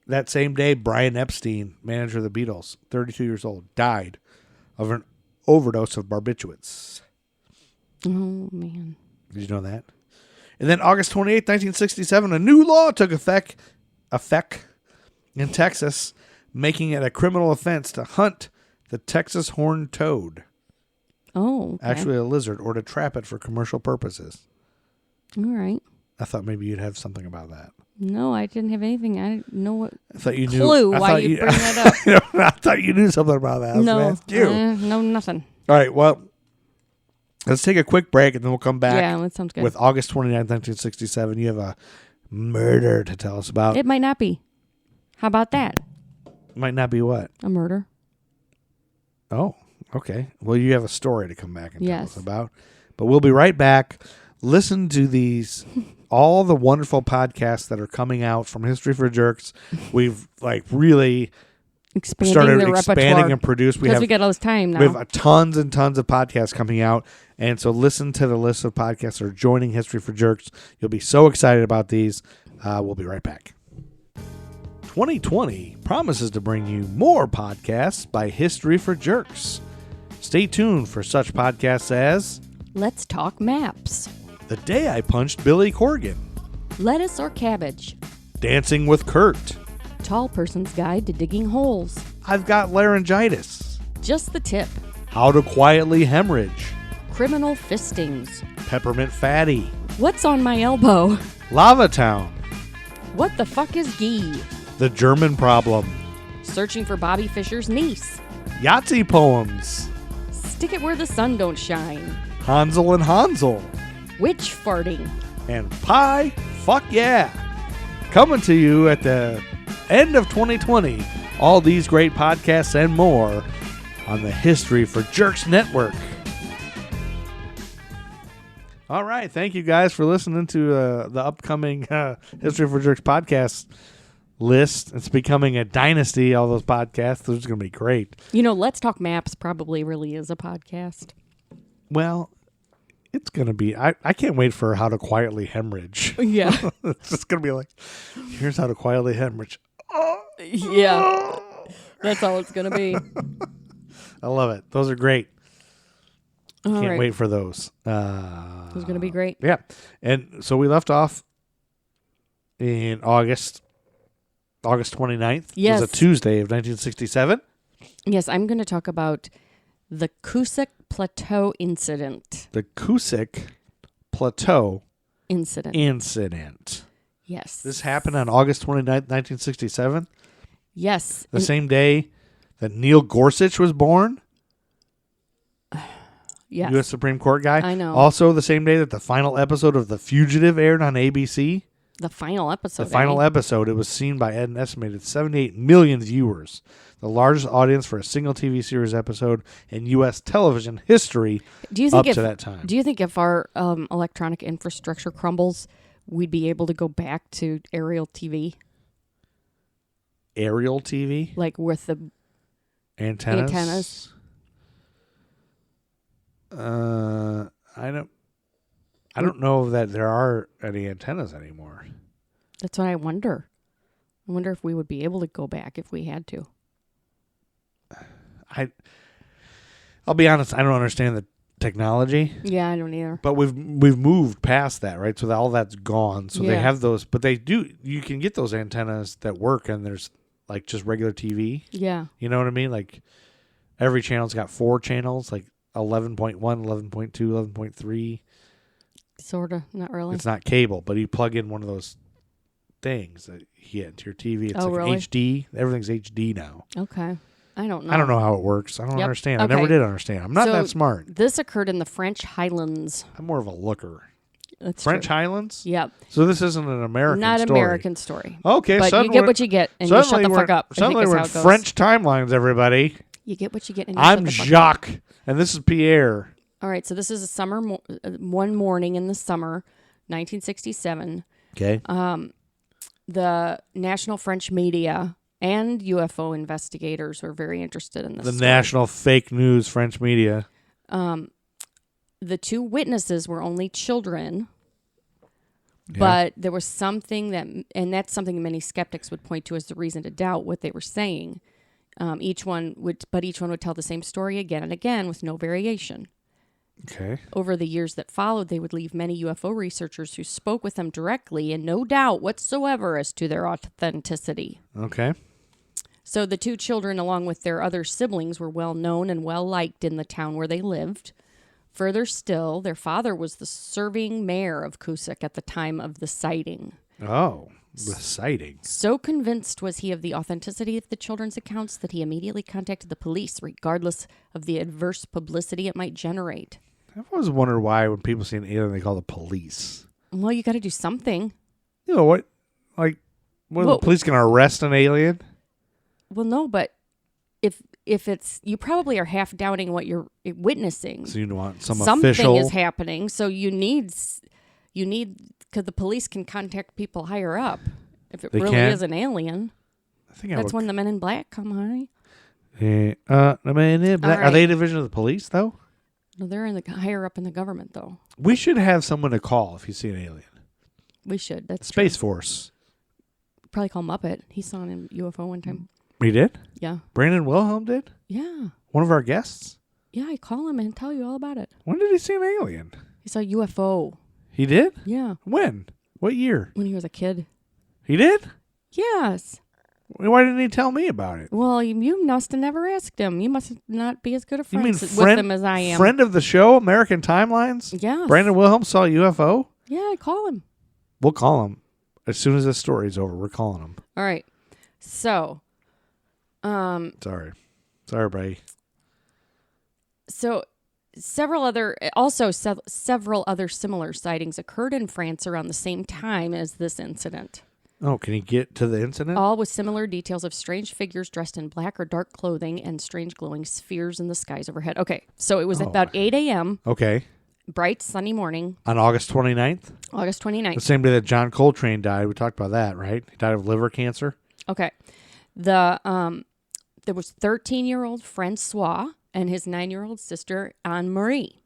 That same day, Brian Epstein, manager of the Beatles, 32 years old, died of an overdose of barbiturates. Oh, man. Did you know that? And then August 28th, 1967, a new law took effect in Texas, making it a criminal offense to hunt the Texas horned toad, Oh, okay. actually a lizard, or to trap it for commercial purposes. All right. I thought maybe you'd have something about that. No, I didn't have anything. I didn't know what I thought you knew. clue I why thought you bring that up. I thought you knew something about that. I was No, gonna ask you. no, nothing. All right, well, let's take a quick break and then we'll come back Yeah, that sounds good. with August 29th, 1967. You have a murder to tell us about. It might not be. How about that? Might not be what? A murder. Oh, okay. Well, you have a story to come back and tell Yes. us about. But we'll be right back. Listen to these, all the wonderful podcasts that are coming out from History for Jerks. We've really Expanding started the expanding repertoire. and produced. Because we got all this time now. We have tons and tons of podcasts coming out. And so listen to the list of podcasts that are joining History for Jerks. You'll be so excited about these. We'll be right back. 2020 promises to bring you more podcasts by History for Jerks. Stay tuned for such podcasts as Let's Talk Maps. The Day I Punched Billy Corgan, Lettuce or cabbage. Dancing with Kurt, Tall Person's Guide to Digging Holes. I've Got Laryngitis, Just the Tip. How to Quietly Hemorrhage, Criminal Fistings. Peppermint Fatty, What's on my elbow? Lava Town, What the fuck is ghee? The German Problem, Searching for Bobby Fischer's niece. Yahtzee Poems, Stick it where the sun don't shine. Hansel and Hansel, Witch farting. and Pie Fuck Yeah. Coming to you at the end of 2020. All these great podcasts and more on the History for Jerks Network. All right. Thank you guys for listening to the upcoming History for Jerks podcast list. It's becoming a dynasty, all those podcasts. Those are going to be great. You know, Let's Talk Maps probably really is a podcast. Well, it's going to be. I can't wait for How to Quietly Hemorrhage. Yeah. It's just going to be like, here's how to quietly hemorrhage. Yeah. That's all it's going to be. I love it. Those are great. All Can't right. wait for those. It's going to be great. Yeah. And so we left off in August 29th. Yes. It was a Tuesday of 1967. Yes, I'm going to talk about the Coosac Plateau incident. The Coosac Plateau incident. Yes. This happened on August 29th, 1967. Yes. The same day that Neil Gorsuch was born. Yes. U.S. Supreme Court guy. I know. Also the same day that the final episode of The Fugitive aired on ABC. The final episode. The final episode, it was seen by an estimated 78 million viewers, the largest audience for a single TV series episode in U.S. television history Do you think up to that time. Do you think if our electronic infrastructure crumbles, we'd be able to go back to aerial TV, Aerial TV? like with the Antennas? I don't know that there are any antennas anymore. That's what I wonder. I wonder if we would be able to go back if we had to. I'll be honest, I don't understand the technology. Yeah, I don't either. But we've moved past that, right? So that all that's gone. So they Yeah. have those, but they do. You can get those antennas that work, and there's like just regular TV. Yeah. You know what I mean? Like every channel's got 4 channels, like 11.1, 11.2, 11.3. Sort of. Not really. It's not cable, but you plug in one of those things that you get into your TV. It's Oh, like really? HD. Everything's HD now. Okay. I don't know. I don't know how it works. I don't Yep. understand. Okay. I never did understand. I'm not So that smart. This occurred in the French Highlands. I'm more of a looker. That's French true. Highlands? Yep. So this isn't an American Not story. American story. Okay, But you suddenly get what you get, and you shut suddenly the fuck we're- up. I think Suddenly is we're how in it goes. French timelines, everybody. You get what you get, and you I'm shut the fuck up. Jacques, and this is Pierre. All right, so this is a summer, one morning in the summer, 1967. Okay. The national French media and UFO investigators were very interested in this. The story. national fake news French media. The 2 witnesses were only children, Yeah. but there was something that, and that's something many skeptics would point to as the reason to doubt what they were saying. Each one would tell the same story again and again with no variation. Okay. Over the years that followed, they would leave many UFO researchers who spoke with them directly in no doubt whatsoever as to their authenticity. Okay. So the 2 children, along with their other siblings, were well known and well liked in the town where they lived. Further still, their father was the serving mayor of Coosac at the time of the sighting. Oh, the sighting. So convinced was he of the authenticity of the children's accounts that he immediately contacted the police, regardless of the adverse publicity it might generate. I've always wondered why when people see an alien, they call the police. Well, you got to do something. You know what? Like, what are Well- the police going to arrest an alien? Well, no, but if it's, you probably are half doubting what you're witnessing. So you want some Something official. is happening, so you need because the police can contact people higher up if it They really can? is an alien. I think I That's would. when the Men in Black come, honey. The Men in Black. All Are they a right. division of the police though? No, they're in the higher up in the government, though. We should have someone to call if you see an alien. We should. That's Space Force. true. Probably call Muppet. He saw an UFO one time. We did. Yeah, Brandon Wilhelm did. yeah, One of our guests. yeah. I call him and tell you all about it. When did he see an alien? He saw a UFO. He did. Yeah, When? What year? when he was a kid. He did. Yes. Why didn't he tell me about it? Well, you must have never asked him. You must not be as good a You mean friend with friend, him as I am. friend of the show, American Timelines? Yes. Brandon Wilhelm saw a UFO? Yeah, I call him. We'll call him. As soon as this story's over, we're calling him. All right. So, Sorry, everybody. So several other similar sightings occurred in France around the same time as this incident. Oh, can he get to the incident? all with similar details of strange figures dressed in black or dark clothing and strange glowing spheres in the skies overhead. Okay, so it was about 8 a.m., Okay. bright sunny morning, On August 29th? August 29th. The same day that John Coltrane died. We talked about that, right? He died of liver cancer. Okay. There was 13-year-old Francois and his 9-year-old sister Anne-Marie.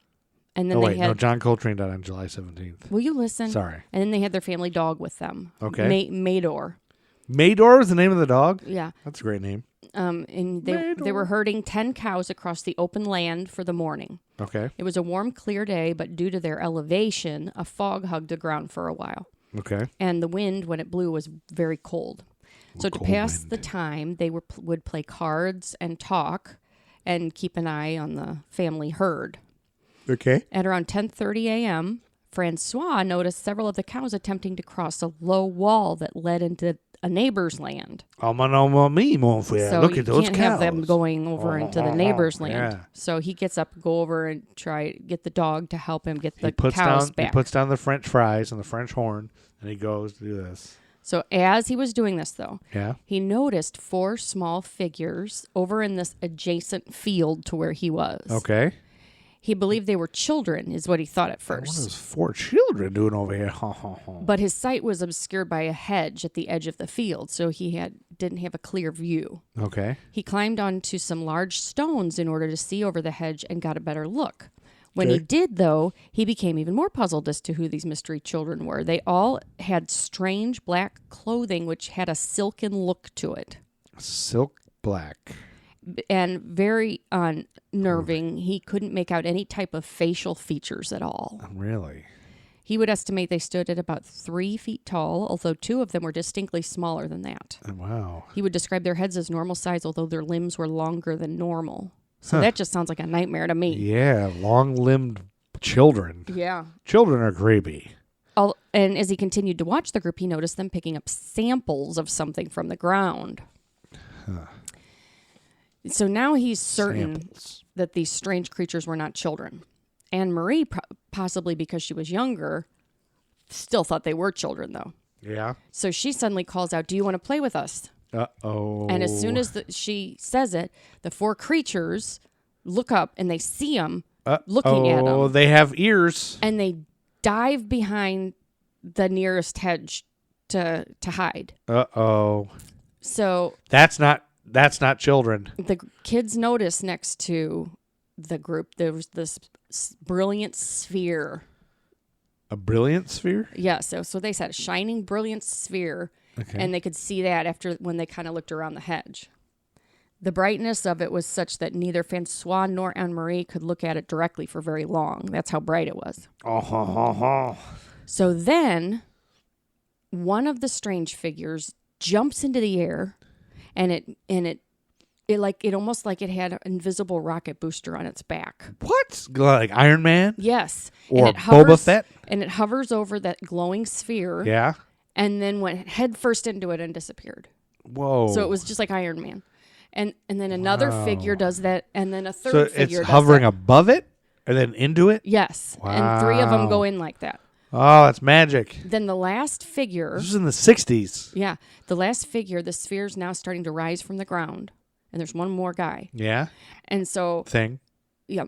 And then Oh, they wait. had No, John Coltrane died on July 17th. Will you listen? Sorry. And then they had their family dog with them. Okay. Mador. Mador is the name of the dog? Yeah. That's a great name. And they were herding 10 cows across the open land for the morning. Okay. It was a warm, clear day, but due to their elevation, a fog hugged the ground for a while. Okay. And the wind, when it blew, was very cold. So to cold pass wind. the time, they would play cards and talk and keep an eye on the family herd. Okay. At around 10:30 a.m., Francois noticed several of the cows attempting to cross a low wall that led into a neighbor's land. Me, mon frère. So Look you at those can't cows. have them going over into the neighbor's land. Yeah. So he gets up, go over and try to get the dog to help him get the He puts cows down. back. He puts down the French fries and the French horn, and he goes to do this. So as he was doing this, though, Yeah. he noticed 4 small figures over in this adjacent field to where he was. Okay. He believed they were children, is what he thought at What are first. those 4 children doing over here? But his sight was obscured by a hedge at the edge of the field, so he didn't have a clear view. Okay. He climbed onto some large stones in order to see over the hedge and got a better look. When he Okay. did, though, he became even more puzzled as to who these mystery children were. They all had strange black clothing which had a silken look to it. Silk black. And very unnerving. He couldn't make out any type of facial features at all. Really? He would estimate they stood at about 3 feet tall, although 2 of them were distinctly smaller than that. Wow. He would describe their heads as normal size, although their limbs were longer than normal. So that just sounds like a nightmare to me. Yeah, long-limbed children. Yeah. Children are creepy. And as he continued to watch the group, he noticed them picking up samples of something from the ground. So now he's certain Samples. that these strange creatures were not children. Anne-Marie, possibly because she was younger, still thought they were children, though. Yeah. So she suddenly calls out, "Do you want to play with us?" Uh-oh. And as soon as she says it, the 4 creatures look up and they see him looking at Oh, them. they have ears. And they dive behind the nearest hedge to hide. Uh-oh. So That's not children. the kids notice next to the group there was this brilliant sphere. A brilliant sphere? Yeah, so they said a shining brilliant sphere, Okay. and they could see that after when they kind of looked around the hedge. The brightness of it was such that neither Francois nor Anne-Marie could look at it directly for very long. That's how bright it was. So then one of the strange figures jumps into the air, and it almost like it had an invisible rocket booster on its back. What? Like Iron Man? Yes. Or and it Boba Fett? And it hovers over that glowing sphere. Yeah. And then went head first into it and disappeared. Whoa. So it was just like Iron Man. And then another figure does that, and then a third So figure it's does hovering that. above it and then into it? Yes. And 3 of them Wow. go in like that. Oh, that's magic. Then the last figure, This was in the 60s. yeah, the last figure, the sphere's now starting to rise from the ground. And there's one more guy. Yeah. And so, Thing. yeah.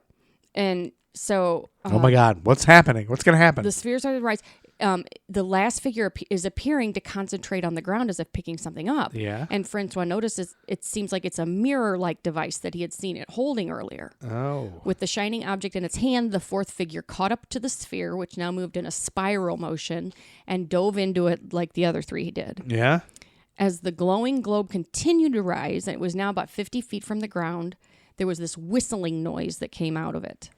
And so. Oh my God. What's happening? What's going to happen? The sphere started to rise. The last figure is appearing to concentrate on the ground as if picking something up. Yeah. And Francois notices it seems like it's a mirror-like device that he had seen it holding earlier. Oh. With the shining object in its hand, the 4th figure caught up to the sphere, which now moved in a spiral motion, and dove into it like the other 3 did. Yeah. As the glowing globe continued to rise, and it was now about 50 feet from the ground, there was this whistling noise that came out of it.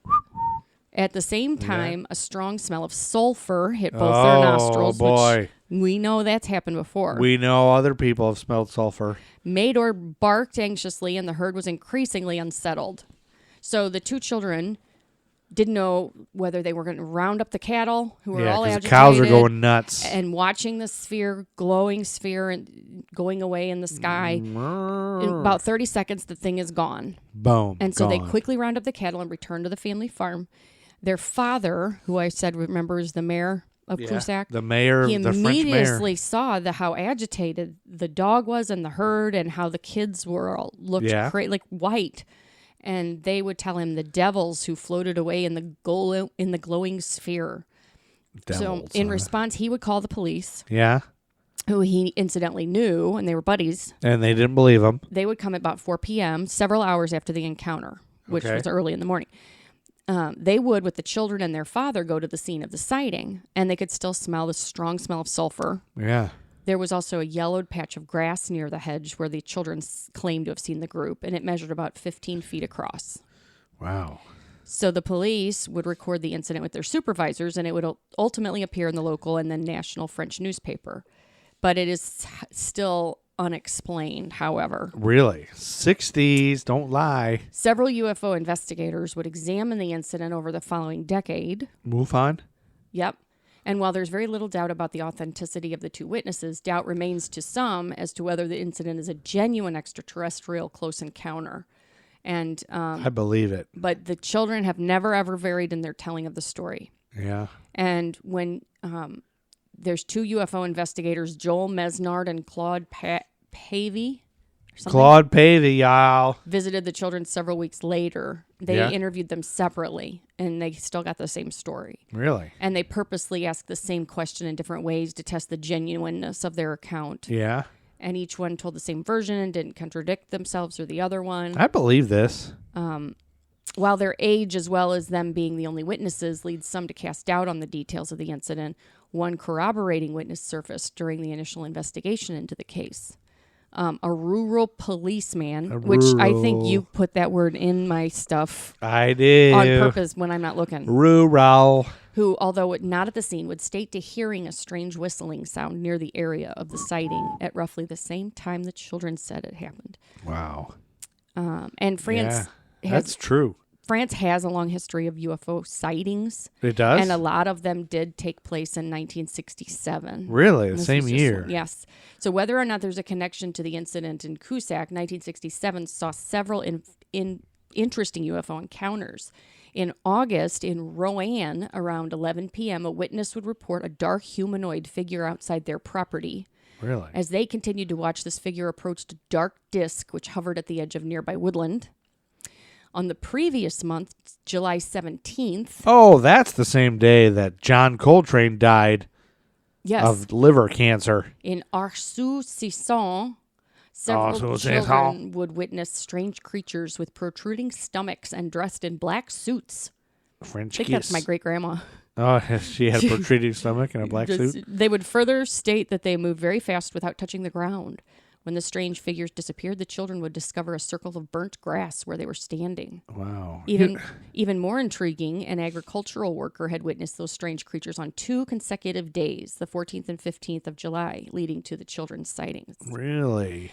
At the same time, a strong smell of sulfur hit both their nostrils. Oh, boy. Which we know that's happened before. We know other people have smelled sulfur. Mador barked anxiously, and the herd was increasingly unsettled. So the 2 children didn't know whether they were going to round up the cattle, who were Yeah, all 'cause agitated. the cows are going nuts. And watching the sphere, glowing sphere, and going away in the sky. In about 30 seconds, the thing is gone. Boom. And so they gone. quickly round up the cattle and return to the family farm. Their father, who I said, remember, is the mayor of Cusack. The mayor, He the French mayor. immediately saw how agitated the dog was and the herd, and how the kids looked like white. And they would tell him the devils who floated away in the glowing sphere. Devils, so in response, he would call the police, Yeah. who he incidentally knew, and they were buddies. And they didn't believe him. They would come at about 4 p.m., several hours after the encounter, which Okay. was early in the morning. They would, with the children and their father, go to the scene of the sighting, and they could still smell the strong smell of sulfur. Yeah. There was also a yellowed patch of grass near the hedge where the children claimed to have seen the group, and it measured about 15 feet across. Wow. So the police would record the incident with their supervisors, and it would ultimately appear in the local and then national French newspaper. But it is still unexplained, however. Really? 60s, don't lie. Several UFO investigators would examine the incident over the following decade. Move on. Yep. And while there's very little doubt about the authenticity of the two witnesses, doubt remains to some as to whether the incident is a genuine extraterrestrial close encounter. And I believe it. but the children have never ever varied in their telling of the story. Yeah. And when there's two UFO investigators, Joel Mesnard and Claude Pavey, or something, Claude Pavey, y'all. visited the children several weeks later. They Yeah. interviewed them separately, and they still got the same story. Really? And they purposely asked the same question in different ways to test the genuineness of their account. Yeah. And each one told the same version and didn't contradict themselves or the other one. I believe this. While their age, as well as them being the only witnesses, leads some to cast doubt on the details of the incident, one corroborating witness surfaced during the initial investigation into the case. A rural policeman, which I think you put that word in my stuff I did. on purpose when I'm not looking, Rural. who, although not at the scene, would state to hearing a strange whistling sound near the area of the sighting at roughly the same time the children said it happened. Wow. And France That's true. France has a long history of UFO sightings. It does? And a lot of them did take place in 1967. Really? The This same was just year? one- yes. So whether or not there's a connection to the incident in Cusack, 1967 saw several interesting UFO encounters. In August, in Roanne, around 11 p.m., a witness would report a dark humanoid figure outside their property. Really? As they continued to watch, this figure approached a dark disc which hovered at the edge of nearby woodland. On the previous month, July 17th, Oh, that's the same day that John Coltrane died yes, of liver cancer. in Arceau-Sisson, several Arceau-Sisson. children would witness strange creatures with protruding stomachs and dressed in black suits. French I think kiss. that's my great-grandma. Oh, she had a protruding stomach and a black suit. They would further state that they moved very fast without touching the ground. When the strange figures disappeared, the children would discover a circle of burnt grass where they were standing. Wow. Even more intriguing, an agricultural worker had witnessed those strange creatures on 2 consecutive days, the 14th and 15th of July, leading to the children's sightings. Really?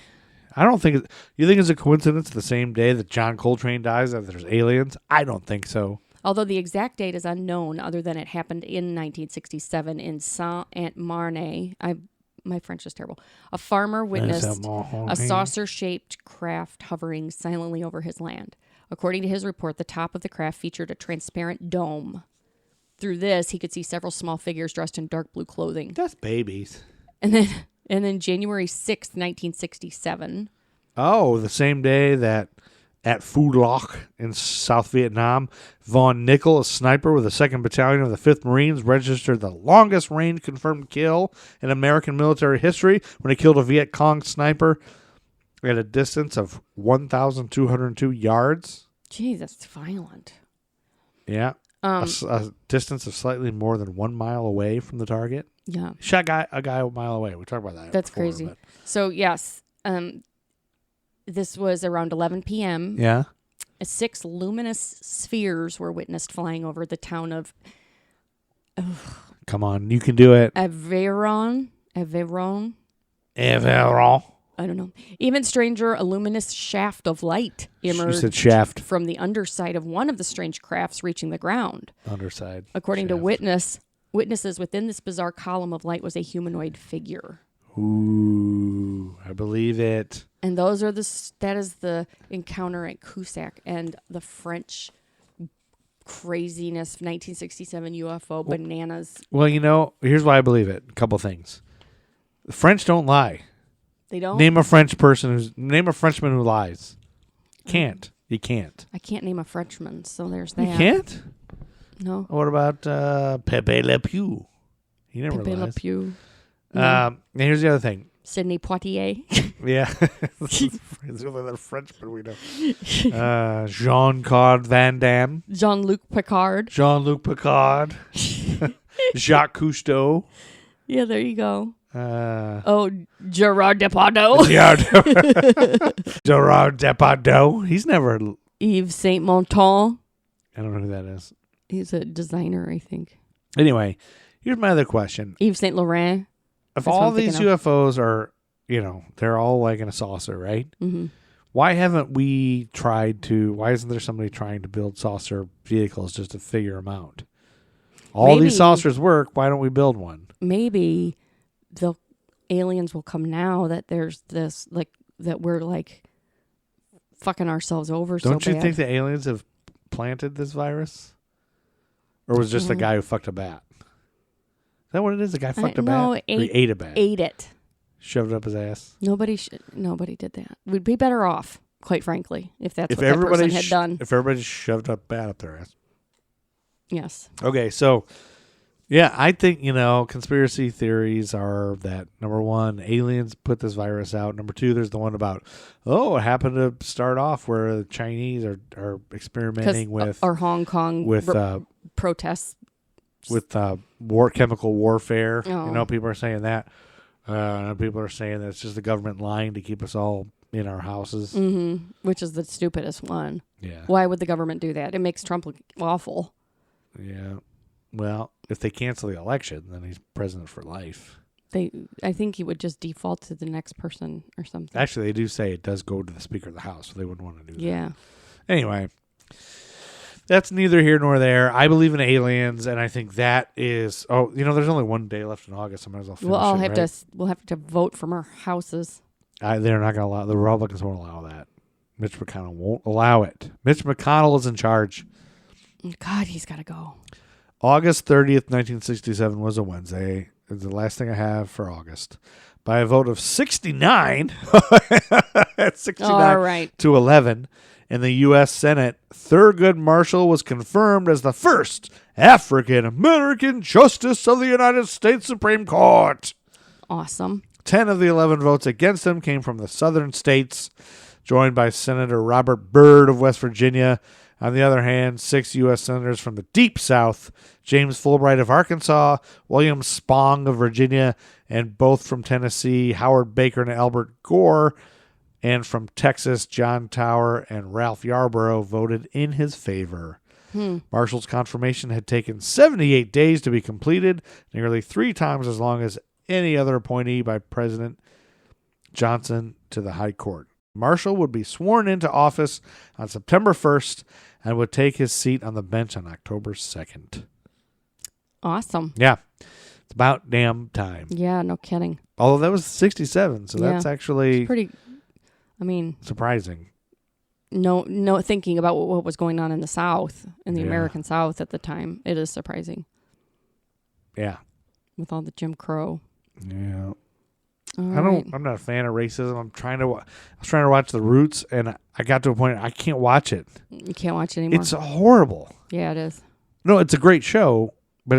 I don't think you think it's a coincidence the same day that John Coltrane dies that there's aliens? I don't think so. Although the exact date is unknown, other than it happened in 1967 in Saint-Marne. My French is terrible. A farmer witnessed a saucer-shaped craft hovering silently over his land. According to his report, the top of the craft featured a transparent dome. Through this, he could see several small figures dressed in dark blue clothing. That's babies. And then January 6th, 1967. Oh, the same day that at Phu Loc in South Vietnam, Von Nickel, a sniper with the 2nd Battalion of the 5th Marines, registered the longest range confirmed kill in American military history when he killed a Viet Cong sniper at a distance of 1,202 yards. Gee, that's violent. Yeah. A distance of slightly more than 1 mile away from the target. Yeah. Shot a guy a mile away. We talked about that. That's before, crazy. but- So, yes, this was around 11 p.m. Yeah. 6 luminous spheres were witnessed flying over the town of Come on, you can do it. Aveyron. Everon. I don't know. Even stranger, a luminous shaft of light You emerged said shaft. from the underside of one of the strange crafts reaching the ground. Underside. According to Shaft. witnesses, within this bizarre column of light was a humanoid figure. Ooh, I believe it. And those are that is the encounter at Cusack, and the French craziness, 1967 UFO bananas. Well, here's why I believe it. A couple things. The French don't lie. They don't. Name a Frenchman who lies. Can't. You can't. I can't name a Frenchman, so there's that. You can't? No. What about Pepe Le Pew? He never Pepe Le lies. Pew. And here's the other thing. Sidney Poitier. Yeah. It's the only Frenchman we know. Jean-Claude Van Damme. Jean-Luc Picard. Jean-Luc Picard. Jacques Cousteau. Yeah, there you go. Uh, Gerard Depardieu. Gerard Depardieu. He's never. Yves Saint Montan. I don't know who that is. He's a designer, I think. Anyway, here's my other question. Yves Saint Laurent. If That's what all I'm these thinking of. UFOs are, they're all like in a saucer, right? Mm-hmm. Why haven't we why isn't there somebody trying to build saucer vehicles just to figure them out? All Maybe. these saucers work. Why don't we build one? Maybe the aliens will come now that there's this, that we're, fucking ourselves over so bad. Don't you think the aliens have planted this virus? Or was it just a guy who fucked a bat? Is that what it is? A guy fucked a no, bat? Or he ate a bat? Ate it. Shoved it up his ass? Nobody did that. We'd be better off, quite frankly, if that's If what that everybody person had done. If everybody shoved a bat up their ass. Yes. Okay, so yeah, I think, conspiracy theories are that, number one, aliens put this virus out. Number two, there's the one about, it happened to start off where the Chinese are experimenting with or Hong Kong with protests. With chemical warfare. Oh. People are saying that. People are saying that it's just the government lying to keep us all in our houses. Mm-hmm. Which is the stupidest one. Yeah. Why would the government do that? It makes Trump look awful. Yeah. Well, if they cancel the election, then he's president for life. I think he would just default to the next person or something. Actually, they do say it does go to the Speaker of the House, so they wouldn't want to do that. Yeah. Anyway, that's neither here nor there. I believe in aliens, and I think that is. Oh, there's only one day left in August. I might as well finish We'll all it, have right? we'll have to vote from our houses. They're not going to allow. The Republicans won't allow that. Mitch McConnell won't allow it. Mitch McConnell is in charge. God, he's got to go. August 30th, 1967 was a Wednesday. It's the last thing I have for August. By a vote of 69, 69 All right. to 11, in the U.S. Senate, Thurgood Marshall was confirmed as the first African-American Justice of the United States Supreme Court. Awesome. 10 of the 11 votes against him came from the southern states, joined by Senator Robert Byrd of West Virginia. On the other hand, 6 U.S. senators from the Deep South, James Fulbright of Arkansas, William Spong of Virginia, and both from Tennessee, Howard Baker and Albert Gore, and from Texas, John Tower and Ralph Yarborough voted in his favor. Marshall's confirmation had taken 78 days to be completed, nearly 3 times as long as any other appointee by President Johnson to the High Court. Marshall would be sworn into office on September 1st and would take his seat on the bench on October 2nd. Awesome. Yeah, it's about damn time. Yeah, no kidding. Although that was 67, so that's Yeah. actually Pretty, surprising. no thinking about what was going on in the South, in the Yeah. American South at the time. It is surprising Yeah. with all the Jim Crow. Yeah. All right. I'm not a fan of racism. I was trying to watch The Roots, and I got to a point I can't watch it. You can't watch it anymore. It's horrible. Yeah, it is. No, it's a great show, but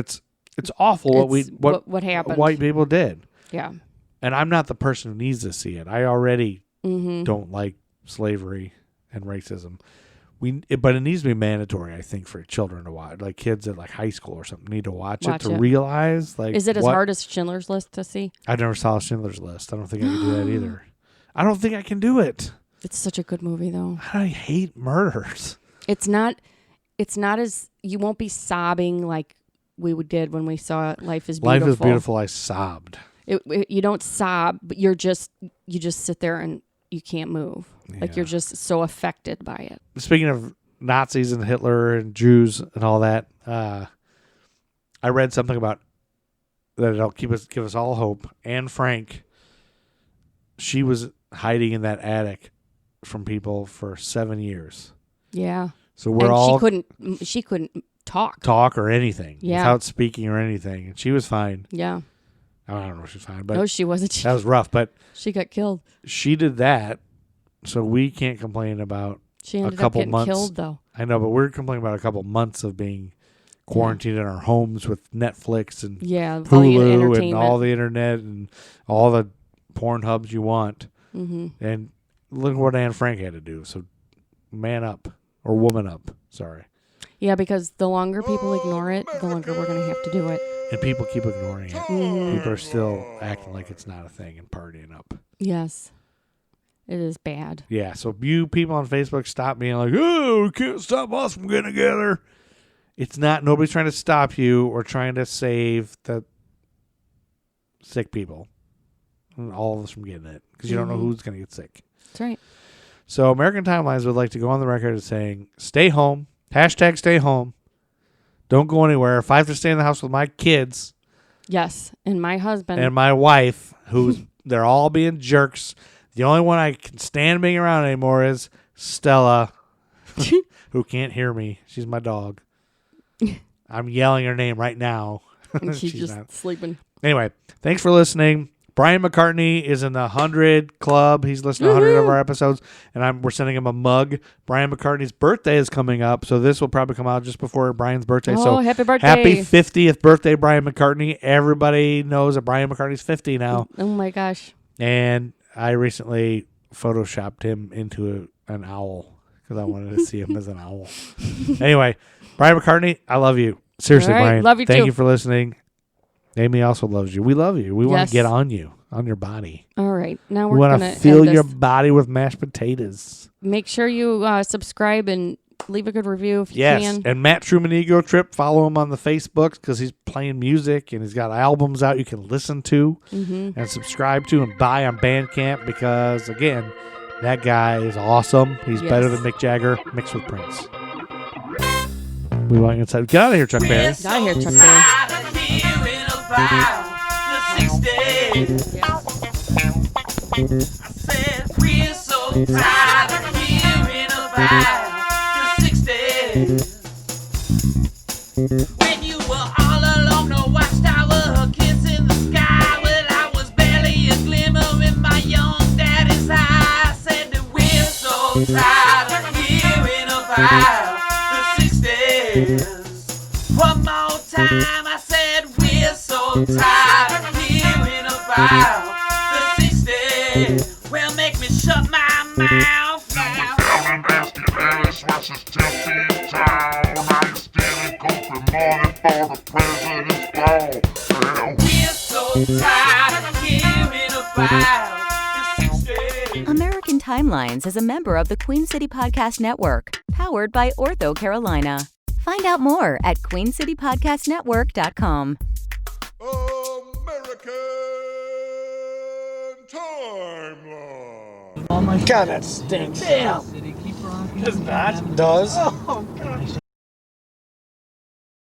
it's awful It's what happened. white people did. Yeah. And I'm not the person who needs to see it. I already Mm-hmm. don't like slavery and racism. But it needs to be mandatory, I think, for children to watch. Like kids at high school or something need to watch it to realize. Like, is it as hard as Schindler's List to see? I never saw Schindler's List. I don't think I can do that either. I don't think I can do it. It's such a good movie, though. I hate murders. It's not as, you won't be sobbing like we did when we saw Life is Beautiful. Life is Beautiful. I sobbed. You don't sob, but you just sit there and you can't move. Like Yeah. you're just so affected by it. Speaking of Nazis and Hitler and Jews and all that, I read something about that it'll give us all hope. Anne Frank, she was hiding in that attic from people for 7 years. Yeah. So we're and all she couldn't talk. talk or anything Yeah. without speaking or anything. And she was fine. Yeah. I don't know if she's fine, but No, she wasn't. She, that was rough. But she got killed. she did that, so we can't complain about She ended up couple getting months. killed, though. I know, but we're complaining about a couple months of being quarantined in our homes with Netflix and Yeah, with all the Hulu and entertainment. all the internet and all the porn hubs you want. Mm-hmm. And look at what Anne Frank had to do. So man up, or woman up, sorry. Yeah, because the longer people ignore it, the longer we're going to have to do it. And people keep ignoring it. Mm-hmm. People are still acting like it's not a thing and partying up. Yes. It is bad. Yeah, so you people on Facebook stop being like, oh, we can't stop us from getting together. It's not, nobody's trying to stop you or trying to save the sick people. And all of us from getting it. Because you don't know who's going to get sick. That's right. So American Timelines would like to go on the record as saying, stay home. Hashtag stay home. Don't go anywhere. If I have to stay in the house with my kids Yes. And my husband. and my wife, who's they're all being jerks. The only one I can stand being around anymore is Stella, who can't hear me. She's my dog. I'm yelling her name right now. and she's just not. sleeping. Anyway, thanks for listening. Brian McCartney is in the 100 club. He's listened to 100 of our episodes, and we're sending him a mug. Brian McCartney's birthday is coming up, so this will probably come out just before Brian's birthday. Oh, so happy birthday. Happy 50th birthday, Brian McCartney. Everybody knows that Brian McCartney's 50 now. Oh, my gosh. And I recently photoshopped him into an owl because I wanted to see him as an owl. Anyway, Brian McCartney, I love you. Seriously, All right, Brian. love you Thank too. you for listening. Amy also loves you. We love you. We want Yes. to get on you, on your body. All right. Now We we're want going to to fill end your this. body with mashed potatoes. Make sure you subscribe and leave a good review if you Yes. can. And Matt Truman Ego Trip, follow him on the Facebooks because he's playing music and he's got albums out you can listen to and subscribe to and buy on Bandcamp because, again, that guy is awesome. He's Yes. better than Mick Jagger mixed with Prince. We want you inside. Get out of here, Chuck Berry. Get out of here, Chuck Berry. Tired of hearing about the 6 days. I said we're so tired of hearing about the 6 days. When you were all along the watchtower, kissing the sky, well, I was barely a glimmer in my young daddy's eye. I said that we're so tired of hearing about the 6 days. One more time, I said we're so tired of hearing about the 6 days. Well, make me shut my mouth now. Alan asked you Alice was his tempting town. Now you're stealing coffee morning for the president's ball. Well, We're so tired of hearing about the 6 days. American Timelines is a member of the Queen City Podcast Network, powered by Ortho Carolina. Find out more at queencitypodcastnetwork.com. American Timeline. God, that stinks. Damn. Does not? Does? Oh,